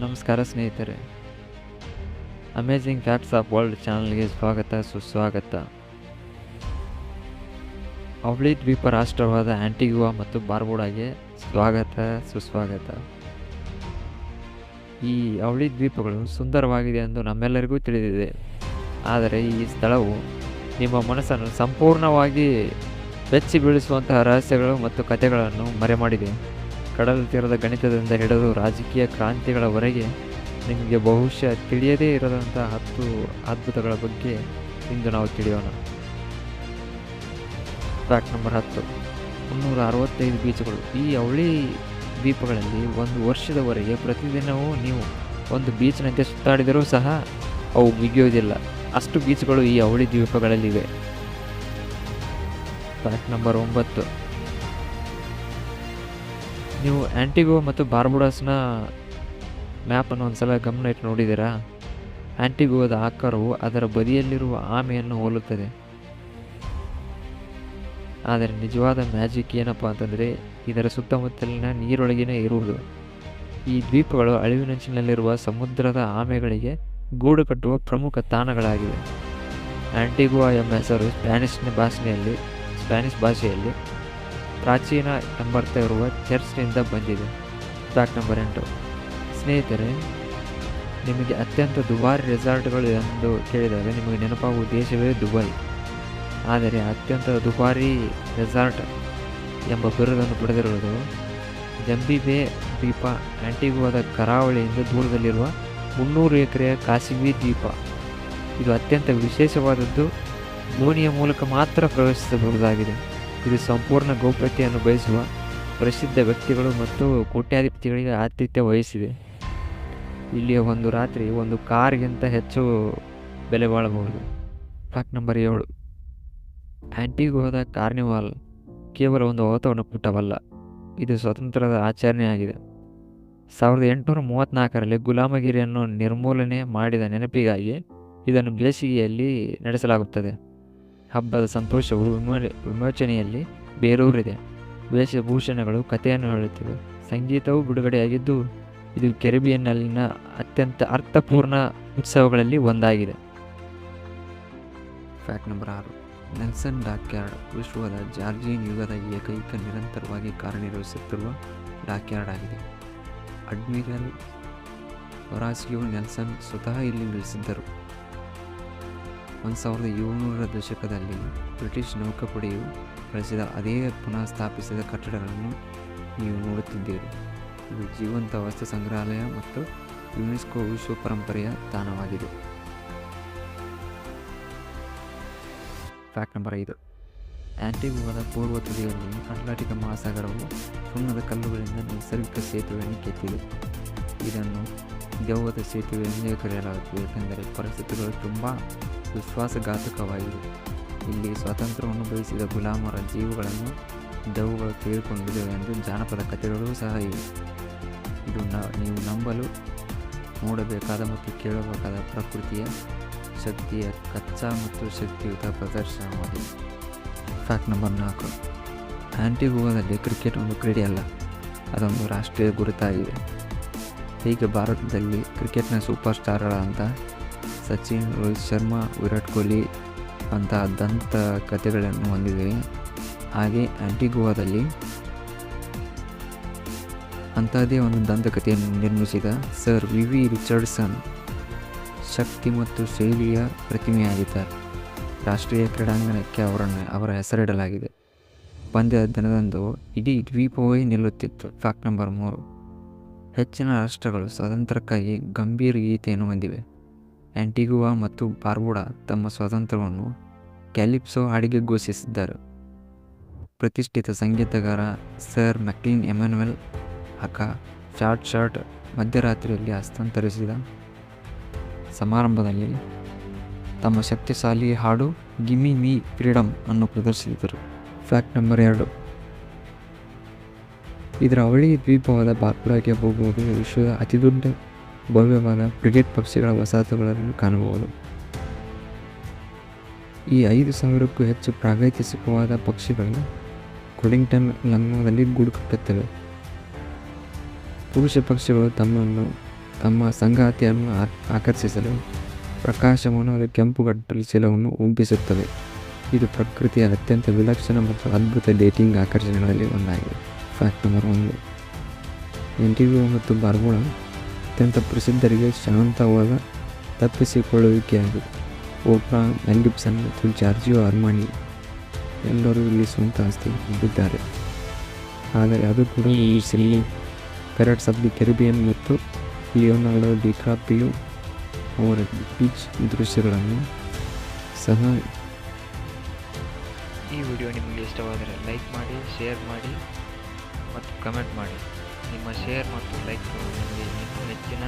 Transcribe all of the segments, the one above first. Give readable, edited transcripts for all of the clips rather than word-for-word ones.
ನಮಸ್ಕಾರ ಸ್ನೇಹಿತರೆ, amazing facts of world ಚಾನಲ್ಗೆ ಸ್ವಾಗತ ಸುಸ್ವಾಗತ. ಅವಳಿ ದ್ವೀಪ ರಾಷ್ಟ್ರವಾದ ಆಂಟಿಗುವಾ ಮತ್ತು ಬಾರ್ಬುಡಾಗೆ ಸ್ವಾಗತ ಸುಸ್ವಾಗತ. ಈ ಅವಳಿ ದ್ವೀಪಗಳು ಸುಂದರವಾಗಿದೆ ಎಂದು ನಮ್ಮೆಲ್ಲರಿಗೂ ತಿಳಿದಿದೆ. ಆದರೆ ಈ ಸ್ಥಳವು ನಿಮ್ಮ ಮನಸ್ಸನ್ನು ಸಂಪೂರ್ಣವಾಗಿ ಬೆಚ್ಚಿ ಬೀಳಿಸುವಂತಹ ರಹಸ್ಯಗಳು ಮತ್ತು ಕಥೆಗಳನ್ನು ಮರೆಮಾಡಿದೆ. ಕಡಲ ತೀರದ ಗಣಿತದಿಂದ ಹಿಡಿದು ರಾಜಕೀಯ ಕ್ರಾಂತಿಗಳವರೆಗೆ ನಿಮಗೆ ಬಹುಶಃ ತಿಳಿಯದೇ ಇರದಂಥ 10 ಅದ್ಭುತಗಳ ಬಗ್ಗೆ ಇಂದು ನಾವು ತಿಳಿಯೋಣ. Fact number 10. 365 ಬೀಚ್ಗಳು. ಈ ಅವಳಿ ದ್ವೀಪಗಳಲ್ಲಿ ಒಂದು ವರ್ಷದವರೆಗೆ ಪ್ರತಿದಿನವೂ ನೀವು ಒಂದು ಬೀಚ್ನಂತೆ ಸುತ್ತಾಡಿದರೂ ಸಹ ಅವು ಮುಗಿಯೋದಿಲ್ಲ. ಅಷ್ಟು ಬೀಚ್ಗಳು ಈ ಅವಳಿ ದ್ವೀಪಗಳಲ್ಲಿವೆ. Fact number 9. ನೀವು ಆಂಟಿಗುವಾ ಮತ್ತು ಬಾರ್ಬುಡಾಸ್ನ ಮ್ಯಾಪನ್ನು ಒಂದ್ಸಲ ಗಮನ ಇಟ್ಟು ನೋಡಿದ್ದೀರಾ? ಆಂಟಿಗುವಾದ ಆಕಾರವು ಅದರ ಬದಿಯಲ್ಲಿರುವ ಆಮೆಯನ್ನು ಹೋಲುತ್ತದೆ. ಆದರೆ ನಿಜವಾದ ಮ್ಯಾಜಿಕ್ ಏನಪ್ಪ ಅಂತಂದರೆ ಇದರ ಸುತ್ತಮುತ್ತಲಿನ ನೀರೊಳಗಿನೇ ಇರುವುದು. ಈ ದ್ವೀಪಗಳು ಅಳಿವಿನಂಚಿನಲ್ಲಿರುವ ಸಮುದ್ರದ ಆಮೆಗಳಿಗೆ ಗೂಡು ಕಟ್ಟುವ ಪ್ರಮುಖ ತಾಣಗಳಾಗಿವೆ. ಆಂಟಿಗುವಾ ಎಂಬ ಹೆಸರು ಸ್ಪ್ಯಾನಿಷ್ ಭಾಷೆಯಲ್ಲಿ ಪ್ರಾಚೀನ ಎಂಬರ್ಥ ಇರುವ ಚರ್ಚ್ನಿಂದ ಬಂದಿದೆ. Fact number 8. ಸ್ನೇಹಿತರೆ, ನಿಮಗೆ ಅತ್ಯಂತ ದುಬಾರಿ ರೆಸಾರ್ಟ್ಗಳು ಎಂದು ಕೇಳಿದಾಗ ನಿಮಗೆ ನೆನಪಾಗುವ ದೇಶವೇ ದುಬೈ. ಆದರೆ ಅತ್ಯಂತ ದುಬಾರಿ ರೆಸಾರ್ಟ್ ಎಂಬ ಬಿರುದನ್ನು ಪಡೆದಿರುವುದು ಜಂಬಿ ಬೇ ದ್ವೀಪ. ಆಂಟಿಗುವಾದ ಕರಾವಳಿಯಿಂದ ದೂರದಲ್ಲಿರುವ 300 ಎಕರೆಯ ಕಾಸಿಬಿ ದ್ವೀಪ. ಇದು ಅತ್ಯಂತ ವಿಶೇಷವಾದದ್ದು. ದೋಣಿಯ ಮೂಲಕ ಮಾತ್ರ ಪ್ರವೇಶಿಸಬಹುದಾಗಿದೆ. ಇದು ಸಂಪೂರ್ಣ ಗೌಪ್ಯತೆಯನ್ನು ಬಯಸುವ ಪ್ರಸಿದ್ಧ ವ್ಯಕ್ತಿಗಳು ಮತ್ತು ಕೋಟ್ಯಾಧಿಪತಿಗಳಿಗೆ ಆತಿಥ್ಯ ವಹಿಸಿದೆ. ಇಲ್ಲಿಯ ಒಂದು ರಾತ್ರಿ ಒಂದು ಕಾರ್ಗಿಂತ ಹೆಚ್ಚು ಬೆಲೆ ಬಾಳಬಹುದು. Fact number 7. ಆಂಟಿಗುವಾದ ಕಾರ್ನಿವಾಲ್ ಕೇವಲ ಒಂದು ಔತಣಕೂಟವಲ್ಲ, ಇದು ಸ್ವಾತಂತ್ರ್ಯದ ಆಚರಣೆಯಾಗಿದೆ. 1834ರಲ್ಲಿ ಗುಲಾಮಗಿರಿಯನ್ನು ನಿರ್ಮೂಲನೆ ಮಾಡಿದ ನೆನಪಿಗಾಗಿ ಇದನ್ನು ಬೇಸಿಗೆಯಲ್ಲಿ ನಡೆಸಲಾಗುತ್ತದೆ. ಹಬ್ಬದ ಸಂತೋಷವು ವಿಮೋಚನೆಯಲ್ಲಿ ಬೇರೂರಿದೆ. ವೇಷಭೂಷಣಗಳು ಕಥೆಯನ್ನು ಹೇಳುತ್ತಿವೆ. ಸಂಗೀತವು ಬಿಡುಗಡೆಯಾಗಿದ್ದು ಇದು ಕೆರಿಬಿಯನ್ನಲ್ಲಿನ ಅತ್ಯಂತ ಅರ್ಥಪೂರ್ಣ ಉತ್ಸವಗಳಲ್ಲಿ ಒಂದಾಗಿದೆ. Fact number 6. ನೆಲ್ಸನ್ ಡಾಕ್ಯಾರ್ಡ್ ವಿಶ್ವದ ಜಾರ್ಜಿಯನ್ ಯುಗದ ಏಕೈಕ ನಿರಂತರವಾಗಿ ಕಾರ್ಯನಿರ್ವಹಿಸುತ್ತಿರುವ ಡಾಕ್ಯಾರ್ಡ್ ಆಗಿದೆ. ಅಡ್ಮಿರಲ್ ಹೊರಾಸಿಯೋ ನೆಲ್ಸನ್ ಸ್ವತಃ ಇಲ್ಲಿ ನಿಲ್ಲಿಸಿದ್ದರು. 1700ರ ದಶಕದಲ್ಲಿ ಬ್ರಿಟಿಷ್ ನೌಕಾಪಡೆಯು ಬಳಸಿದ ಅದೇ ಪುನಃ ಸ್ಥಾಪಿಸಿದ ಕಟ್ಟಡಗಳನ್ನು ನೀವು ನೋಡುತ್ತಿದ್ದೀರಿ. ಇದು ಜೀವಂತ ವಸ್ತು ಸಂಗ್ರಹಾಲಯ ಮತ್ತು ಯುನೆಸ್ಕೋ ವಿಶ್ವ ಪರಂಪರೆಯ ತಾಣವಾಗಿದೆ. Fact number 5. ಆಂಟಿಗುವಾದ ಪೂರ್ವ ತುದಿಯಲ್ಲಿ ಅಟ್ಲಾಂಟಿಕ್ ಮಹಾಸಾಗರವು ಸುಣ್ಣದ ಕಲ್ಲುಗಳಿಂದ ನೈಸರ್ಗಿಕ ಸೇತುವೆಯನ್ನು ಕೆತ್ತಿದೆ. ಇದನ್ನು ದೆವ್ವದ ಸೇತುವೆ ಎಂದೇ ಕರೆಯಲಾಗುತ್ತದೆ, ಏಕೆಂದರೆ ಪರಿಸ್ಥಿತಿಗಳು ತುಂಬ ವಿಶ್ವಾಸಘಾತಕವಾಗಿದೆ. ಇಲ್ಲಿ ಸ್ವಾತಂತ್ರ್ಯವನ್ನು ಬಯಸಿದ ಗುಲಾಮರ ಜೀವಗಳನ್ನು ದೆವ್ವಗಳು ತೆಗೆದುಕೊಂಡಿವೆ ಎಂದು ಜಾನಪದ ಕಥೆಗಳೂ ಸಹ ಇವೆ. ಇದು ನೀವು ನಂಬಲು ನೋಡಬೇಕಾದ ಮತ್ತು ಕೇಳಬೇಕಾದ ಪ್ರಕೃತಿಯ ಶಕ್ತಿಯ ಕಚ್ಚಾ ಮತ್ತು ಶಕ್ತಿಯುತ ಪ್ರದರ್ಶನವಾಗಿದೆ. Fact number 4. ಆಂಟಿಗುವಾದಲ್ಲಿ ಕ್ರಿಕೆಟ್ ಒಂದು ಕ್ರೀಡೆಯಲ್ಲ, ಅದೊಂದು ರಾಷ್ಟ್ರೀಯ ಗುರುತಾಗಿದೆ. ಹೀಗೆ ಭಾರತದಲ್ಲಿ ಕ್ರಿಕೆಟ್ನ ಸೂಪರ್ ಸ್ಟಾರ್ಗಳಂತ ಸಚಿನ್, ರೋಹಿತ್ ಶರ್ಮಾ, ವಿರಾಟ್ ಕೊಹ್ಲಿ ಅಂತ ದಂತ ಕಥೆಗಳನ್ನು ಹೊಂದಿದೆ. ಹಾಗೆ ಆಂಟಿಗುವಾದಲ್ಲಿ ಅಂಥದ್ದೇ ಒಂದು ದಂತಕಥೆಯನ್ನು ನಿರ್ಮಿಸಿದ ಸರ್ ವಿ ರಿಚರ್ಡ್ಸನ್ ಶಕ್ತಿ ಮತ್ತು ಶೈಲಿಯ ಪ್ರತಿಮೆಯಾಗಿದ್ದಾರೆ. ರಾಷ್ಟ್ರೀಯ ಕ್ರೀಡಾಂಗಣಕ್ಕೆ ಅವರ ಹೆಸರಿಡಲಾಗಿದೆ. ಪಂದ್ಯದ ದಿನದಂದು ಇಡೀ ದ್ವೀಪವೇ ನಿಲ್ಲುತ್ತಿತ್ತು. Fact number 3. ಹೆಚ್ಚಿನ ರಾಷ್ಟ್ರಗಳು ಸ್ವಾತಂತ್ರ್ಯಕ್ಕಾಗಿ ಗಂಭೀರ ಗೀತೆಯನ್ನು ಹೊಂದಿವೆ. ಆಂಟಿಗುವಾ ಮತ್ತು ಬಾರ್ಬುಡಾ ತಮ್ಮ ಸ್ವಾತಂತ್ರ್ಯವನ್ನು ಕ್ಯಾಲಿಪ್ಸೋ ಹಾಡಿಗೆ ಘೋಷಿಸಿದ್ದಾರೆ. ಪ್ರತಿಷ್ಠಿತ ಸಂಗೀತಗಾರ sir McLean Emmanuel ಅಕಾ fat shirt ಮಧ್ಯರಾತ್ರಿಯಲ್ಲಿ ಹಸ್ತಾಂತರಿಸಿದ ಸಮಾರಂಭದಲ್ಲಿ ತಮ್ಮ ಶಕ್ತಿಶಾಲಿ ಹಾಡು ಗಿಮ್ಮಿ ಮೀ ಫ್ರೀಡಮ್ ಅನ್ನು ಪ್ರದರ್ಶಿಸಿದರು. Fact number 2. ಇದರ ಅವಳಿ ದ್ವೀಪವಾದ ಬಾರ್ಬುಡಾಗೆ ಹೋಗುವುದು ವಿಶ್ವದ ಅತಿದೊಡ್ಡ ಭವ್ಯವಾದ ಫ್ರಿಗೇಟ್ ಪಕ್ಷಿಗಳ ವಸಾಹತುಗಳನ್ನು ಕಾಣಬಹುದು. ಈ 5,000ಕ್ಕೂ ಹೆಚ್ಚು ಪ್ರಾಗೈತಿಹಾಸಿಕವಾದ ಪಕ್ಷಿಗಳು ಕೊಡಿಂಗ್ಟನ್ ಲಂಗ್ನೋದಲ್ಲಿ ಗೂಡು ಕಟ್ಟುತ್ತವೆ. ಪುರುಷ ಪಕ್ಷಿಗಳು ತಮ್ಮನ್ನು ತಮ್ಮ ಸಂಗಾತಿಯನ್ನು ಆಕರ್ಷಿಸಲು ಪ್ರಕಾಶಮಾನವಾದ ಕೆಂಪು ಗಟ್ಟಲು ಚೀಲವನ್ನು ಉಬ್ಬಿಸುತ್ತವೆ. ಇದು ಪ್ರಕೃತಿಯ ಅತ್ಯಂತ ವಿಲಕ್ಷಣ ಮತ್ತು ಅದ್ಭುತ ಡೇಟಿಂಗ್ ಆಕರ್ಷಣೆಗಳಲ್ಲಿ ಒಂದಾಗಿದೆ. Fact number 1. ಎಂಟಿಗೋ ಮತ್ತು ಬಾರ್ಬುಡಾ ಅತ್ಯಂತ ಪ್ರಸಿದ್ಧರಿಗೆ ಶಾಂತವಾದ ತಪ್ಪಿಸಿಕೊಳ್ಳುವಿಕೆಯಾಗಿದೆ. ಓಪ್ರಾ, ಮೆಲ್ ಗಿಬ್ಸನ್ ಮತ್ತು ಜಾರ್ಜಿಯೋ ಅರ್ಮಾನಿ ಎಲ್ಲರೂ ಇಲ್ಲಿ ಸ್ವಂತ ಆಸ್ತಿ ಹೊಂದಿದ್ದಾರೆ. ಆದರೆ ಅದು ಕೂಡ ಈ ಸಿಲ್ಲಿ ಪೈರಟ್ಸ್ ಆಫ್ ದಿ ಕೆರಿಬಿಯನ್ ಮತ್ತು ಲಿಯೋನಾರ್ಡೋ ಡಿಕಾಪ್ರಿಯೋ ಅವರ ಬೀಚ್ ದೃಶ್ಯಗಳನ್ನು ಸಹ. ಈ ವಿಡಿಯೋ ನಿಮಗೆ ಇಷ್ಟವಾದರೆ ಲೈಕ್ ಮಾಡಿ, ಶೇರ್ ಮಾಡಿ ಮತ್ತು ಕಮೆಂಟ್ ಮಾಡಿ. ನಿಮ್ಮ ಶೇರ್ ಮತ್ತು ಲೈಕ್ಗಳು ನನಗೆ ಇನ್ನೂ ಹೆಚ್ಚಿನ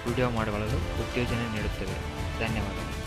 ವಿಡಿಯೋ ಮಾಡಲು ಉತ್ತೇಜನ ನೀಡುತ್ತವೆ. ಧನ್ಯವಾದಗಳು.